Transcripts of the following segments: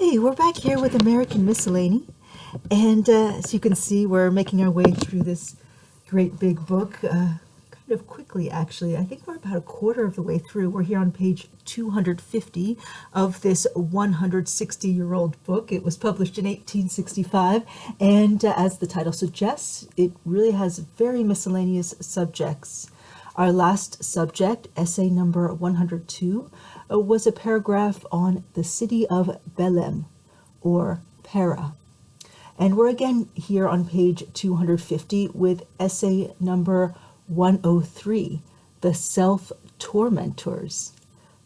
Hey, we're back here with American Miscellany, and as you can see, we're making our way through this great big book kind of quickly, actually. I think we're about a quarter of the way through. We're here on page 250 of this 160-year-old book. It was published in 1865, and as the title suggests, it really has very miscellaneous subjects. Our last subject, essay number 102, was a paragraph on the city of Belem, or Pera. And we're again here on page 250 with essay number 103, the self-tormentors.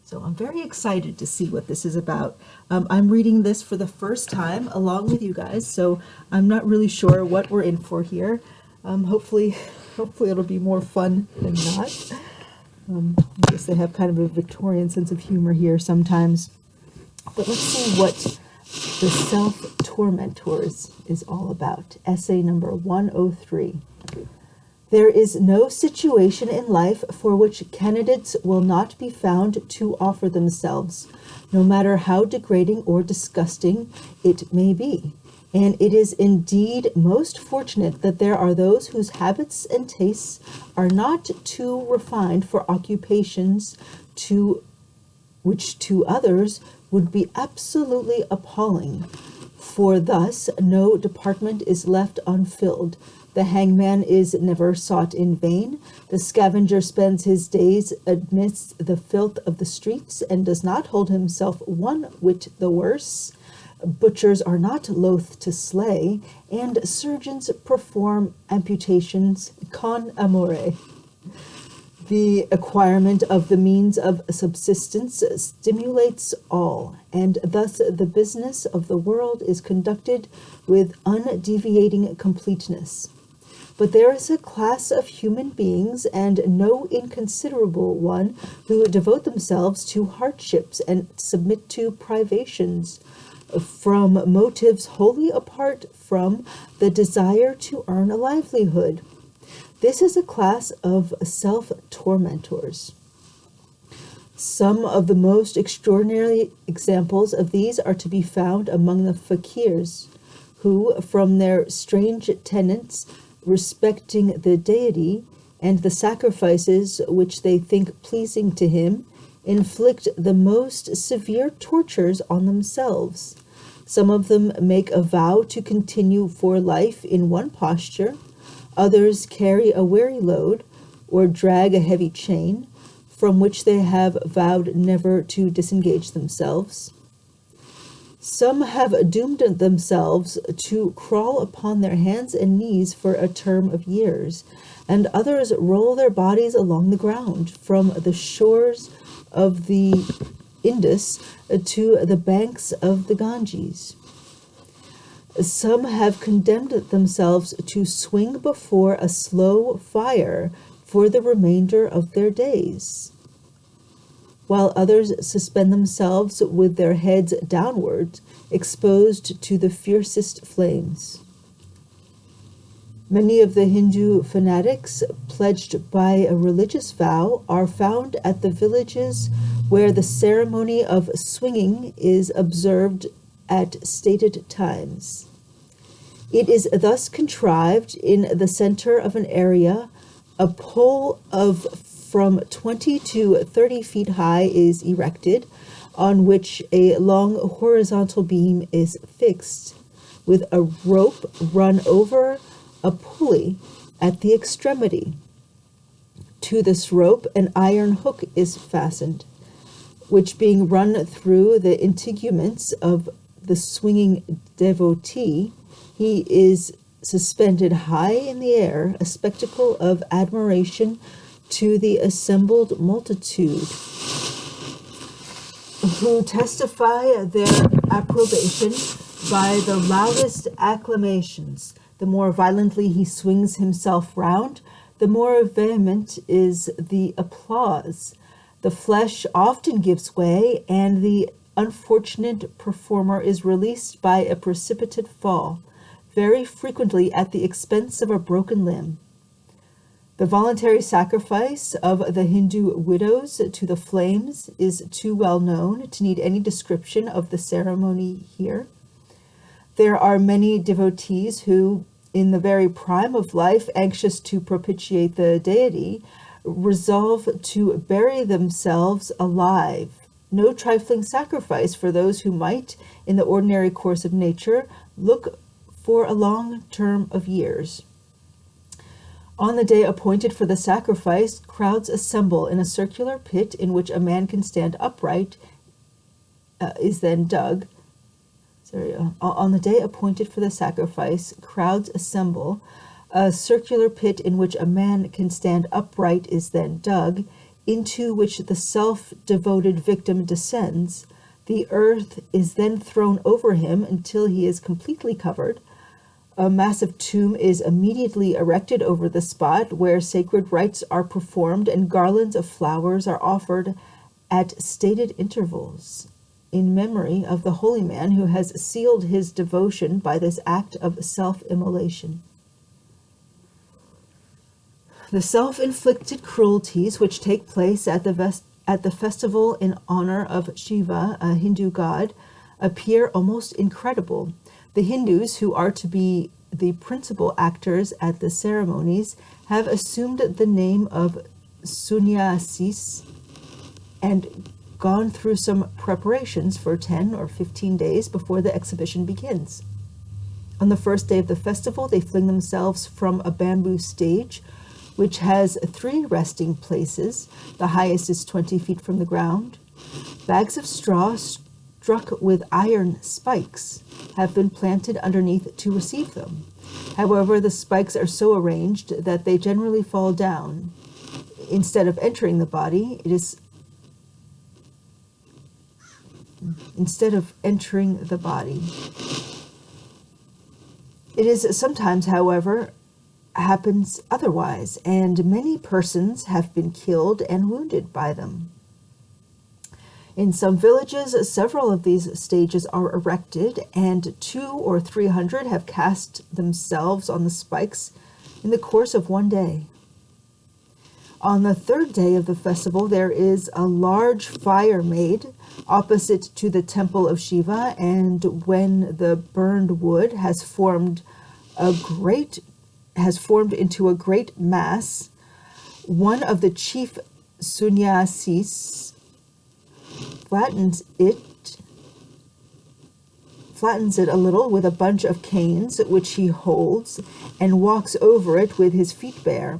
So I'm very excited to see what this is about. I'm reading this for the first time along with you guys, so I'm not really sure what we're in for here. Hopefully it'll be more fun than not. I guess they have kind of a Victorian sense of humor here sometimes. But let's see what the self-tormentors is all about. Essay number 103. There is no situation in life for which candidates will not be found to offer themselves, no matter how degrading or disgusting it may be. And it is indeed most fortunate that there are those whose habits and tastes are not too refined for occupations which to others would be absolutely appalling. For thus no department is left unfilled. The hangman is never sought in vain. The scavenger spends his days amidst the filth of the streets, and does not hold himself one whit the worse. Butchers are not loath to slay, and surgeons perform amputations con amore. The acquirement of the means of subsistence stimulates all, and thus the business of the world is conducted with undeviating completeness. But there is a class of human beings, and no inconsiderable one, who devote themselves to hardships and submit to privations, from motives wholly apart from the desire to earn a livelihood. This is a class of self-tormentors. Some of the most extraordinary examples of these are to be found among the fakirs, who, from their strange tenets respecting the deity and the sacrifices which they think pleasing to him, inflict the most severe tortures on themselves. Some of them make a vow to continue for life in one posture. Others carry a weary load, or drag a heavy chain, from which they have vowed never to disengage themselves. Some have doomed themselves to crawl upon their hands and knees for a term of years, and others roll their bodies along the ground from the shores of the Indus to the banks of the Ganges. Some have condemned themselves to swing before a slow fire for the remainder of their days, while others suspend themselves with their heads downwards, exposed to the fiercest flames. Many of the Hindu fanatics, pledged by a religious vow, are found at the villages where the ceremony of swinging is observed at stated times. It is thus contrived: in the center of an area, a pole of from 20 to 30 feet high is erected, on which a long horizontal beam is fixed, with a rope run over a pulley at the extremity. To this rope an iron hook is fastened, which, being run through the integuments of the swinging devotee, he is suspended high in the air, a spectacle of admiration to the assembled multitude, who testify their approbation by the loudest acclamations. The more violently he swings himself round, the more vehement is the applause. The flesh often gives way, and the unfortunate performer is released by a precipitate fall, very frequently at the expense of a broken limb. The voluntary sacrifice of the Hindu widows to the flames is too well known to need any description of the ceremony here. There are many devotees who, in the very prime of life, anxious to propitiate the deity, resolve to bury themselves alive. No trifling sacrifice for those who might, in the ordinary course of nature, look for a long term of years. On the day appointed for the sacrifice, crowds assemble in a circular pit in which a man can stand upright, is then dug. On the day appointed for the sacrifice, crowds assemble. A circular pit in which a man can stand upright is then dug, into which the self-devoted victim descends. The earth is then thrown over him until he is completely covered. A massive tomb is immediately erected over the spot where sacred rites are performed, and garlands of flowers are offered at stated intervals in memory of the holy man who has sealed his devotion by this act of self-immolation. The self-inflicted cruelties which take place at the festival in honor of Shiva, a Hindu god, appear almost incredible. The Hindus, who are to be the principal actors at the ceremonies, have assumed the name of sannyasis and gone through some preparations for 10 or 15 days before the exhibition begins. On the first day of the festival, they fling themselves from a bamboo stage, which has 3 resting places. The highest is 20 feet from the ground. Bags of straw struck with iron spikes have been planted underneath to receive them. However, the spikes are so arranged that they generally fall down. Instead of entering the body, it is sometimes, however, happens otherwise, and many persons have been killed and wounded by them. In some villages, several of these stages are erected, and 200 or 300 have cast themselves on the spikes in the course of one day. On the 3rd day of the festival, there is a large fire made opposite to the temple of Shiva, and when the burned wood has formed into a great mass, one of the chief sannyasis flattens it a little with a bunch of canes which he holds, and walks over it with his feet bare.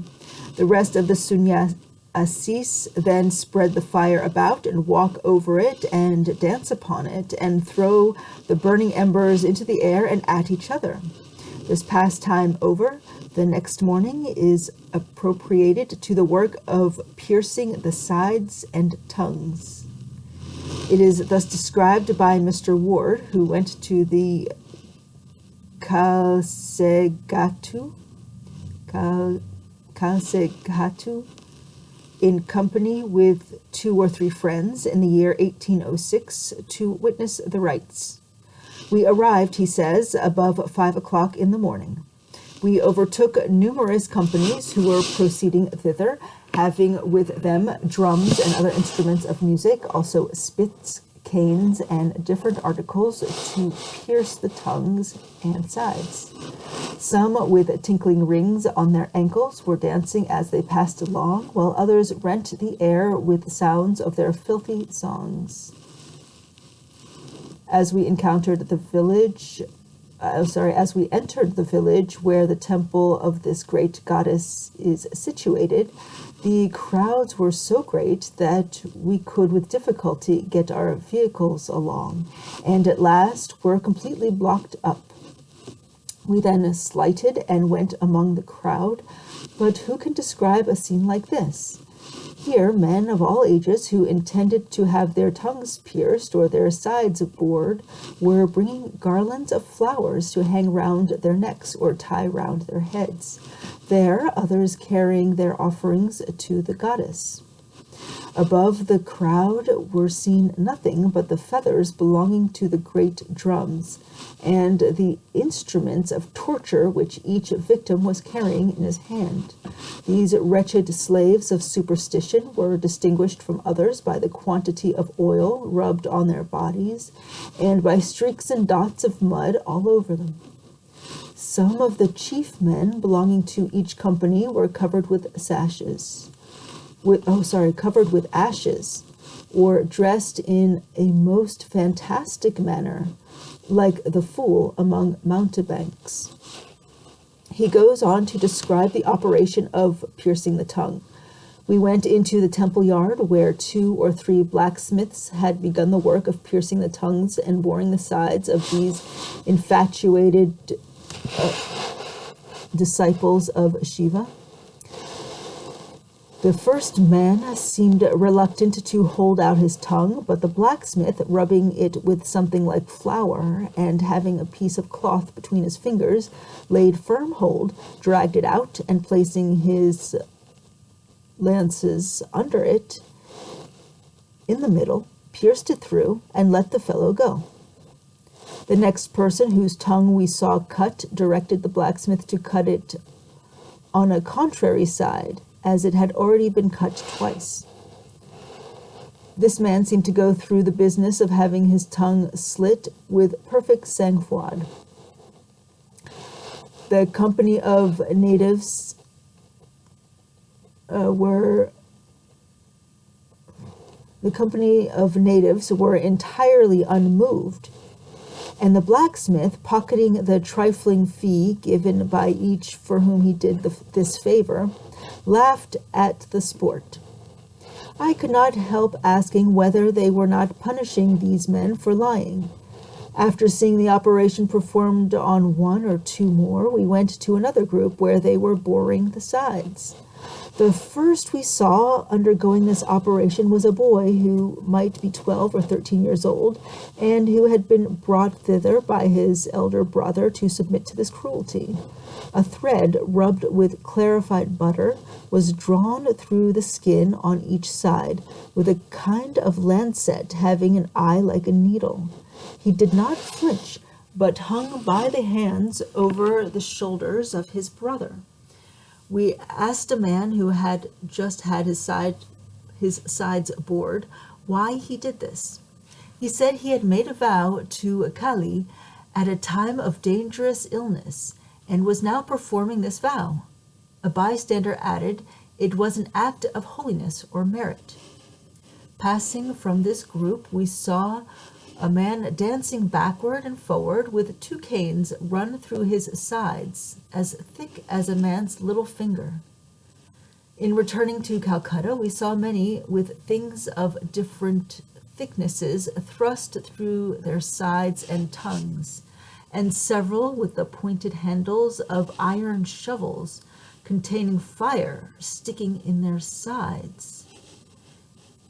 The rest of the sannyasis then spread the fire about and walk over it and dance upon it and throw the burning embers into the air and at each other. This pastime over, the next morning is appropriated to the work of piercing the sides and tongues. It is thus described by Mr. Ward, who went to the Kalsegatu in company with 2 or 3 friends in the year 1806 to witness the rites. We arrived, he says, above 5 o'clock in the morning. We overtook numerous companies who were proceeding thither, having with them drums and other instruments of music, also spits, canes, and different articles to pierce the tongues and sides. Some with tinkling rings on their ankles were dancing as they passed along, while others rent the air with sounds of their filthy songs. As we entered the village where the temple of this great goddess is situated, the crowds were so great that we could with difficulty get our vehicles along, and at last were completely blocked up. We then slighted and went among the crowd, but who can describe a scene like this? Here, men of all ages who intended to have their tongues pierced or their sides bored were bringing garlands of flowers to hang round their necks or tie round their heads. There, others carrying their offerings to the goddess. Above the crowd were seen nothing but the feathers belonging to the great drums, and the instruments of torture which each victim was carrying in his hand. These wretched slaves of superstition were distinguished from others by the quantity of oil rubbed on their bodies, and by streaks and dots of mud all over them. Some of the chief men belonging to each company were covered with ashes, or dressed in a most fantastic manner, like the fool among mountebanks. He goes on to describe the operation of piercing the tongue. We went into the temple yard, where 2 or 3 blacksmiths had begun the work of piercing the tongues and boring the sides of these infatuated disciples of Shiva. The first man seemed reluctant to hold out his tongue, but the blacksmith, rubbing it with something like flour and having a piece of cloth between his fingers, laid firm hold, dragged it out, and placing his lances under it in the middle, pierced it through, and let the fellow go. The next person whose tongue we saw cut directed the blacksmith to cut it on a contrary side, as it had already been cut twice. This man seemed to go through the business of having his tongue slit with perfect sang-froid. The company of natives were entirely unmoved, and the blacksmith, pocketing the trifling fee given by each for whom he did this favor, laughed at the sport. I could not help asking whether they were not punishing these men for lying. After seeing the operation performed on 1 or 2 more, we went to another group where they were boring the sides. The first we saw undergoing this operation was a boy who might be 12 or 13 years old, and who had been brought thither by his elder brother to submit to this cruelty. A thread rubbed with clarified butter was drawn through the skin on each side, with a kind of lancet having an eye like a needle. He did not flinch, but hung by the hands over the shoulders of his brother. We asked a man who had just had his sides bored why he did this. He said he had made a vow to Kali at a time of dangerous illness, and was now performing this vow. A bystander added it was an act of holiness or merit. Passing from this group, we saw a man dancing backward and forward with 2 canes run through his sides, as thick as a man's little finger. In returning to Calcutta, we saw many with things of different thicknesses thrust through their sides and tongues, and several with the pointed handles of iron shovels containing fire sticking in their sides.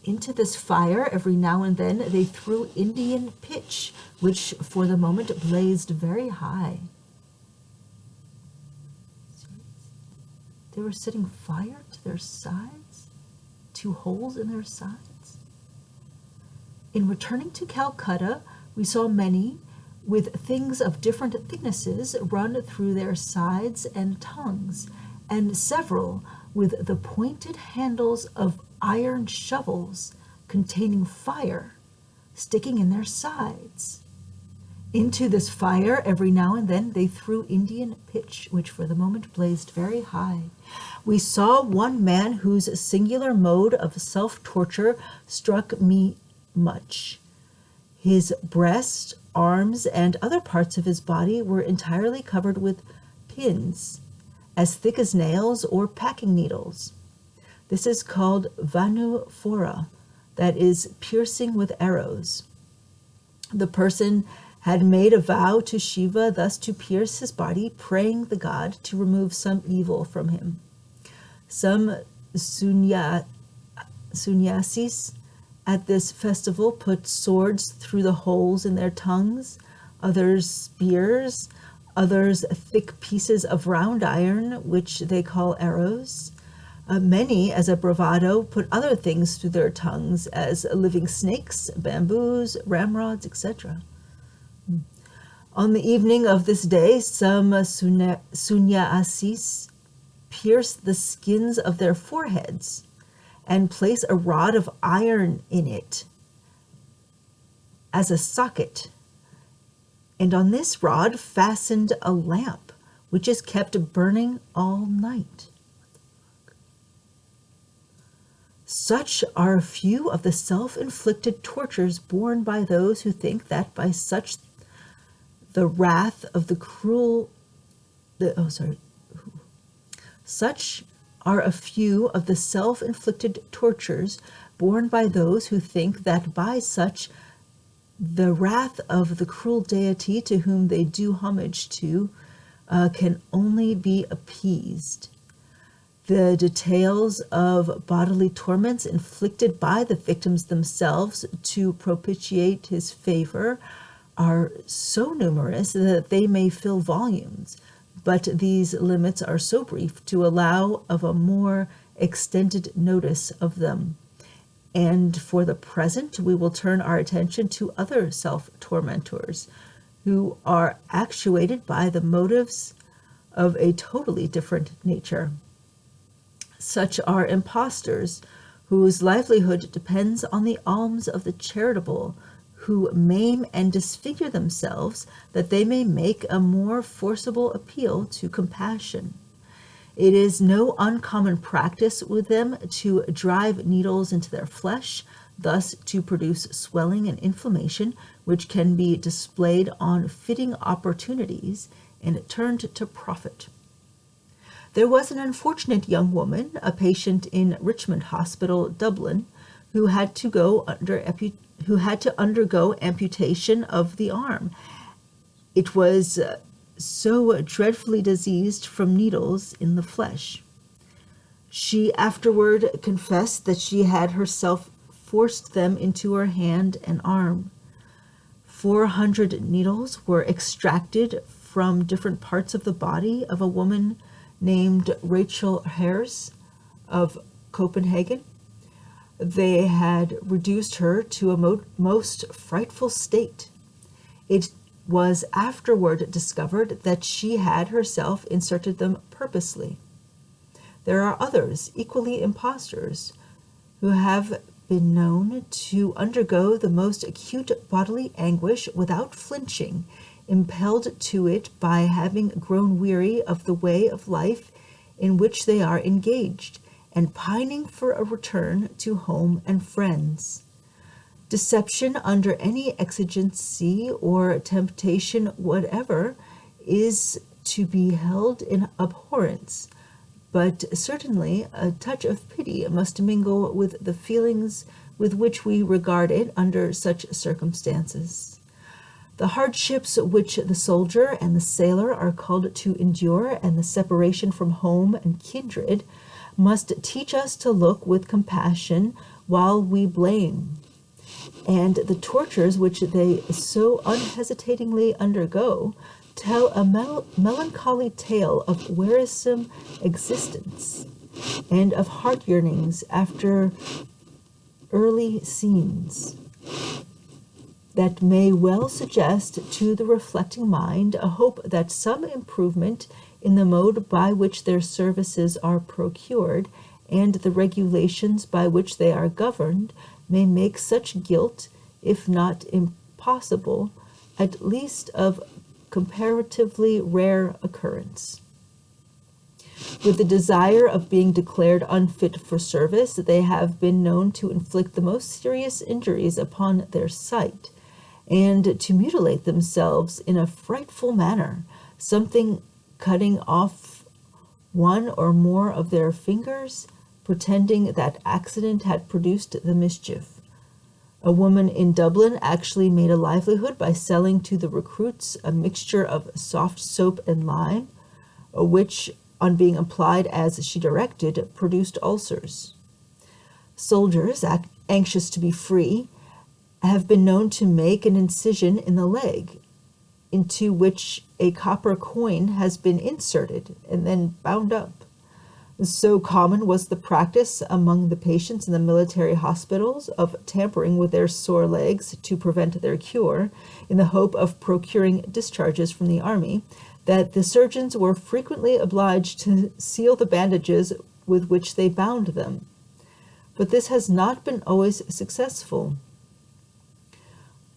Into this fire, every now and then, they threw Indian pitch, which for the moment blazed very high. They were setting fire to their sides? 2 holes in their sides? In returning to Calcutta, we saw many with things of different thicknesses run through their sides and tongues, and several with the pointed handles of iron shovels containing fire sticking in their sides. Into this fire, every now and then, they threw Indian pitch, which for the moment blazed very high. We saw one man whose singular mode of self-torture struck me much. His breast, arms, and other parts of his body were entirely covered with pins, as thick as nails or packing needles. This is called vanuphora, that is, piercing with arrows. The person had made a vow to Shiva thus to pierce his body, praying the god to remove some evil from him. Some sannyasis at this festival put swords through the holes in their tongues, others spears, others thick pieces of round iron, which they call arrows. Many, as a bravado, put other things through their tongues, as living snakes, bamboos, ramrods, etc. On the evening of this day, some sunnyasis pierce the skins of their foreheads and place a rod of iron in it as a socket, and on this rod fastened a lamp, which is kept burning all night. Such are a few of the self-inflicted tortures borne by those who think that by such the wrath of the cruel... Such are a few of the self-inflicted tortures borne by those who think that by such the wrath of the cruel deity to whom they do homage to can only be appeased. The details of bodily torments inflicted by the victims themselves to propitiate his favor are so numerous that they may fill volumes, but these limits are so brief to allow of a more extended notice of them. And for the present, we will turn our attention to other self-tormentors who are actuated by the motives of a totally different nature. Such are impostors, whose livelihood depends on the alms of the charitable, who maim and disfigure themselves that they may make a more forcible appeal to compassion. It is no uncommon practice with them to drive needles into their flesh, thus to produce swelling and inflammation, which can be displayed on fitting opportunities and turned to profit. There was an unfortunate young woman, a patient in Richmond Hospital, Dublin, who had to undergo amputation of the arm. It was so dreadfully diseased from needles in the flesh. She afterward confessed that she had herself forced them into her hand and arm. 400 needles were extracted from different parts of the body of a woman named Rachel Hers of Copenhagen. They had reduced her to a most frightful state. It was afterward discovered that she had herself inserted them purposely. There are others, equally impostors, who have been known to undergo the most acute bodily anguish without flinching, impelled to it by having grown weary of the way of life in which they are engaged, and pining for a return to home and friends. Deception under any exigency or temptation whatever is to be held in abhorrence, but certainly a touch of pity must mingle with the feelings with which we regard it under such circumstances. The hardships which the soldier and the sailor are called to endure, and the separation from home and kindred, must teach us to look with compassion while we blame. And the tortures which they so unhesitatingly undergo tell a melancholy tale of wearisome existence and of heart yearnings after early scenes, that may well suggest to the reflecting mind a hope that some improvement in the mode by which their services are procured and the regulations by which they are governed may make such guilt, if not impossible, at least of comparatively rare occurrence. With the desire of being declared unfit for service, they have been known to inflict the most serious injuries upon their sight, and to mutilate themselves in a frightful manner, something cutting off one or more of their fingers, pretending that accident had produced the mischief. A woman in Dublin actually made a livelihood by selling to the recruits a mixture of soft soap and lime, which, on being applied as she directed, produced ulcers. Soldiers, anxious to be free, have been known to make an incision in the leg, into which a copper coin has been inserted and then bound up. So common was the practice among the patients in the military hospitals of tampering with their sore legs to prevent their cure, in the hope of procuring discharges from the army, that the surgeons were frequently obliged to seal the bandages with which they bound them. But this has not been always successful,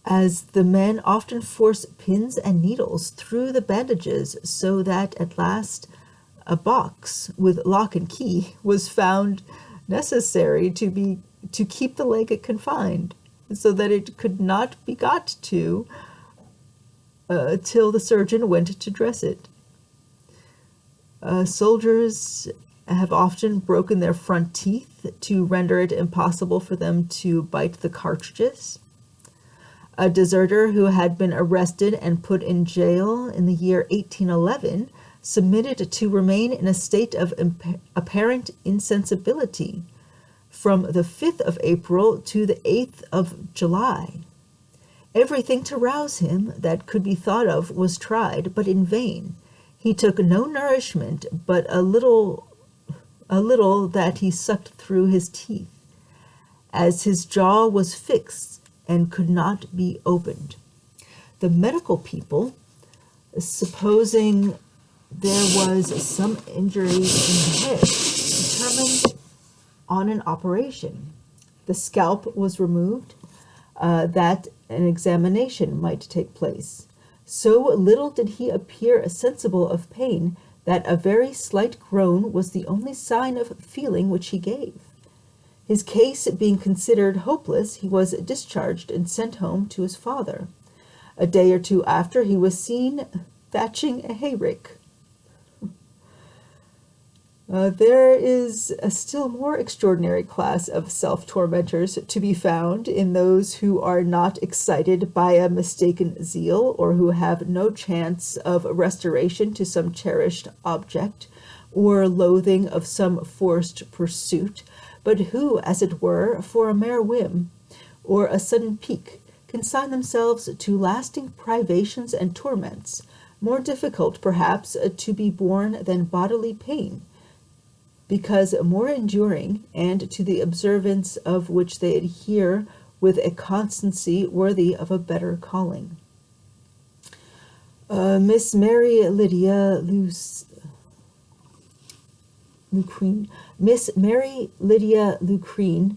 as the men often force pins and needles through the bandages, so that at last a box with lock and key was found necessary to keep the leg confined, so that it could not be got to till the surgeon went to dress it. Soldiers have often broken their front teeth to render it impossible for them to bite the cartridges. A deserter who had been arrested and put in jail in the year 1811 submitted to remain in a state of apparent insensibility from the 5th of April to the 8th of July. Everything to rouse him that could be thought of was tried, but in vain. He took no nourishment, but a little that he sucked through his teeth, as his jaw was fixed and could not be opened. The medical people, supposing there was some injury in the head, determined on an operation. The scalp was removed, that an examination might take place. So little did he appear sensible of pain that a very slight groan was the only sign of feeling which he gave. His case being considered hopeless, he was discharged and sent home to his father. A day or two after, he was seen thatching a hayrick. There is a still more extraordinary class of self-tormentors to be found in those who are not excited by a mistaken zeal, or who have no chance of restoration to some cherished object, or loathing of some forced pursuit, but who, as it were, for a mere whim, or a sudden pique, consign themselves to lasting privations and torments, more difficult, perhaps, to be borne than bodily pain, because more enduring, and to the observance of which they adhere with a constancy worthy of a better calling. Miss Mary Lydia Lucreen. Miss Mary Lydia Lucreen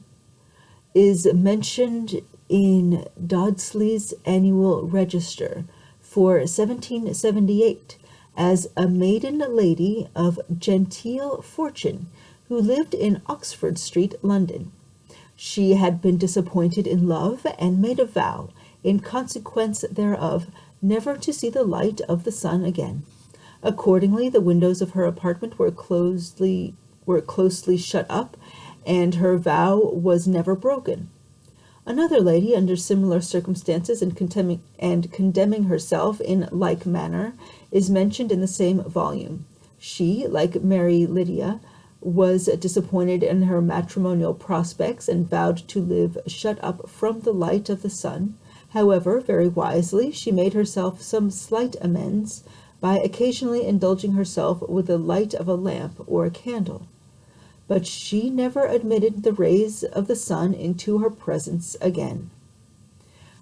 is mentioned in Dodsley's Annual Register for 1778 as a maiden lady of genteel fortune who lived in Oxford Street, London. She had been disappointed in love and made a vow, in consequence thereof, never to see the light of the sun again. Accordingly, the windows of her apartment were closely shut up, and her vow was never broken. Another lady, under similar circumstances and condemning herself in like manner, is mentioned in the same volume. She, like Mary Lydia, was disappointed in her matrimonial prospects and vowed to live shut up from the light of the sun. However, very wisely, she made herself some slight amends by occasionally indulging herself with the light of a lamp or a candle. But she never admitted the rays of the sun into her presence again.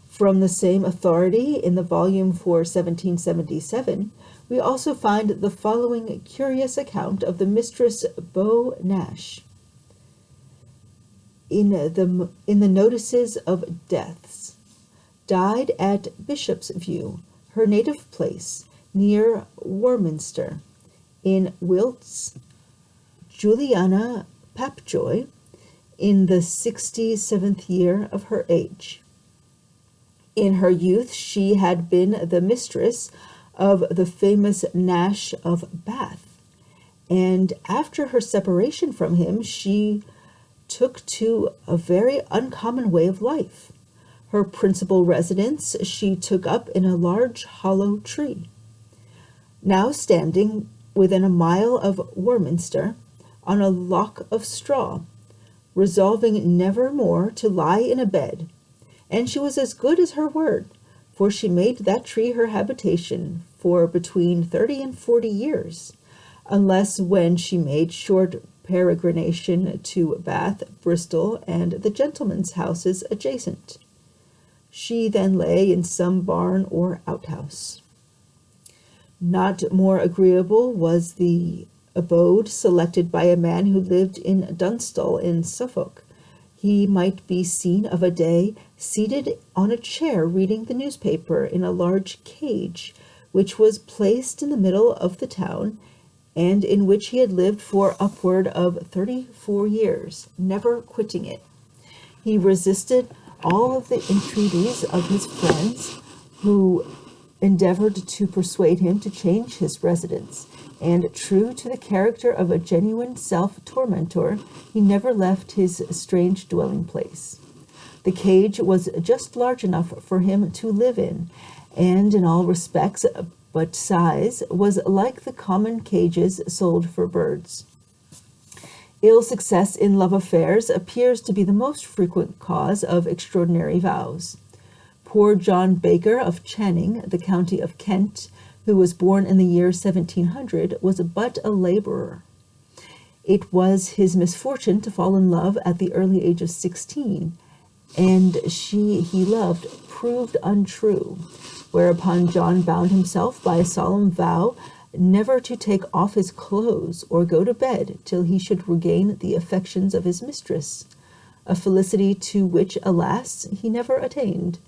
From the same authority, in the volume for 1777, we also find the following curious account of the Mistress Beau Nash. In the notices of deaths, died at Bishop's View, her native place, near Warminster, in Wilts, Juliana Papjoy, in the 67th year of her age. In her youth she had been the mistress of the famous Nash of Bath, and after her separation from him she took to a very uncommon way of life. Her principal residence she took up in a large hollow tree, now standing within a mile of Warminster, on a lock of straw, resolving never more to lie in a bed. And she was as good as her word, for she made that tree her habitation for between 30 and 40 years, unless when she made short peregrination to Bath, Bristol, and the gentlemen's houses adjacent. She then lay in some barn or outhouse. Not more agreeable was the abode selected by a man who lived in Dunstall in Suffolk. He might be seen of a day seated on a chair reading the newspaper in a large cage, which was placed in the middle of the town, and in which he had lived for upward of 34 years, never quitting it. He resisted all of the entreaties of his friends, who endeavored to persuade him to change his residence, and true to the character of a genuine self-tormentor, he never left his strange dwelling place. The cage was just large enough for him to live in, and in all respects but size was like the common cages sold for birds. Ill success in love affairs appears to be the most frequent cause of extraordinary vows. Poor John Baker of Channing, the county of Kent, who was born in the year 1700, was but a laborer. It was his misfortune to fall in love at the early age of 16, and she he loved proved untrue, whereupon John bound himself by a solemn vow never to take off his clothes or go to bed till he should regain the affections of his mistress, a felicity to which, alas, he never attained.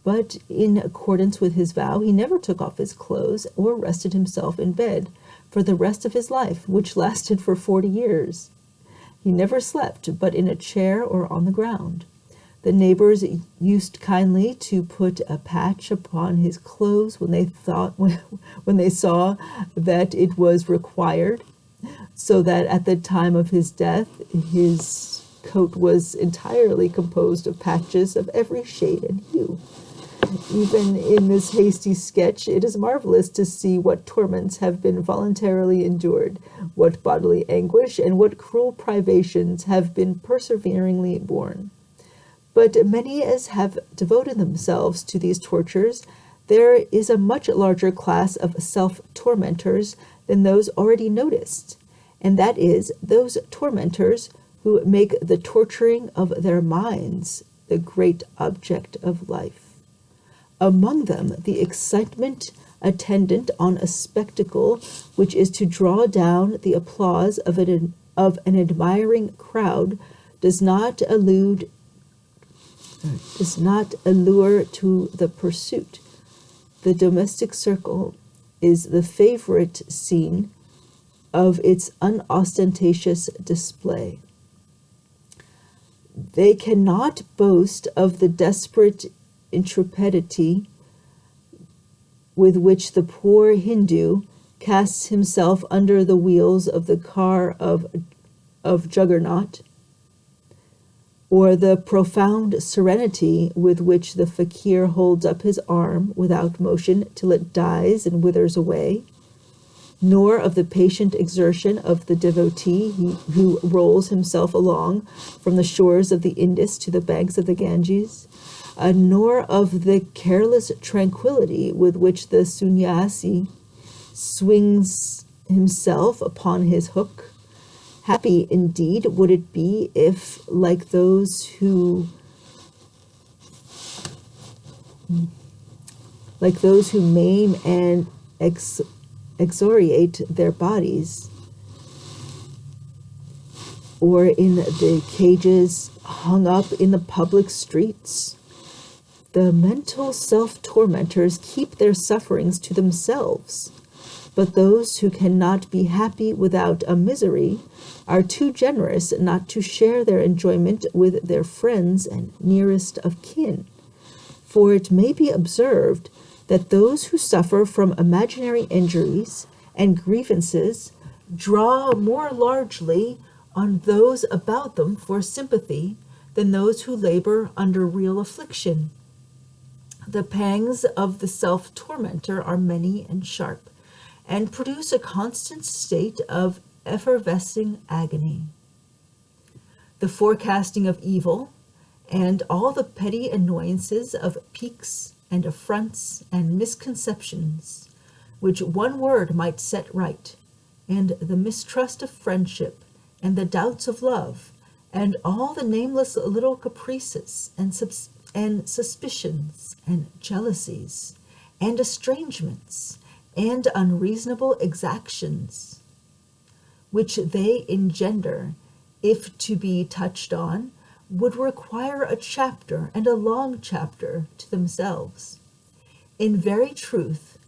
But in accordance with his vow, he never took off his clothes or rested himself in bed for the rest of his life, which lasted for 40 years. He never slept but in a chair or on the ground. The neighbors used kindly to put a patch upon his clothes when they saw that it was required, so that at the time of his death his coat was entirely composed of patches of every shade and hue. Even in this hasty sketch, it is marvelous to see what torments have been voluntarily endured, what bodily anguish and what cruel privations have been perseveringly borne. But many as have devoted themselves to these tortures, there is a much larger class of self-tormentors than those already noticed, and that is those tormentors who make the torturing of their minds the great object of life. Among them, the excitement attendant on a spectacle which is to draw down the applause of an admiring crowd does not allure to the pursuit. The domestic circle is the favorite scene of its unostentatious display. They cannot boast of the desperate intrepidity with which the poor Hindu casts himself under the wheels of the car of Juggernaut, or the profound serenity with which the fakir holds up his arm without motion till it dies and withers away, nor of the patient exertion of the devotee who rolls himself along from the shores of the Indus to the banks of the Ganges, nor of the careless tranquility with which the sannyasi swings himself upon his hook. Happy indeed would it be if, like those who maim and excoriate their bodies, or in the cages hung up in the public streets, the mental self-tormentors keep their sufferings to themselves, but those who cannot be happy without a misery are too generous not to share their enjoyment with their friends and nearest of kin. For it may be observed that those who suffer from imaginary injuries and grievances draw more largely on those about them for sympathy than those who labor under real affliction. The pangs of the self-tormentor are many and sharp, and produce a constant state of effervescing agony. The forecasting of evil, and all the petty annoyances of piques and affronts and misconceptions, which one word might set right, and the mistrust of friendship, and the doubts of love, and all the nameless little caprices and suspicions and jealousies and estrangements and unreasonable exactions which they engender, if to be touched on, would require a chapter, and a long chapter, to themselves. In very truth,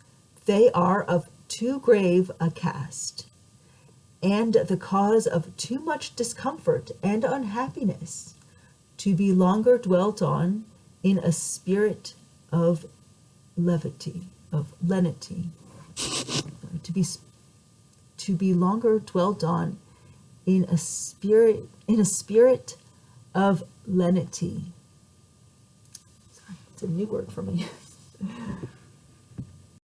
they are of too grave a cast, and the cause of too much discomfort and unhappiness, to be longer dwelt on in a spirit of lenity, to be longer dwelt on in a spirit of lenity. Sorry, it's a new word for me.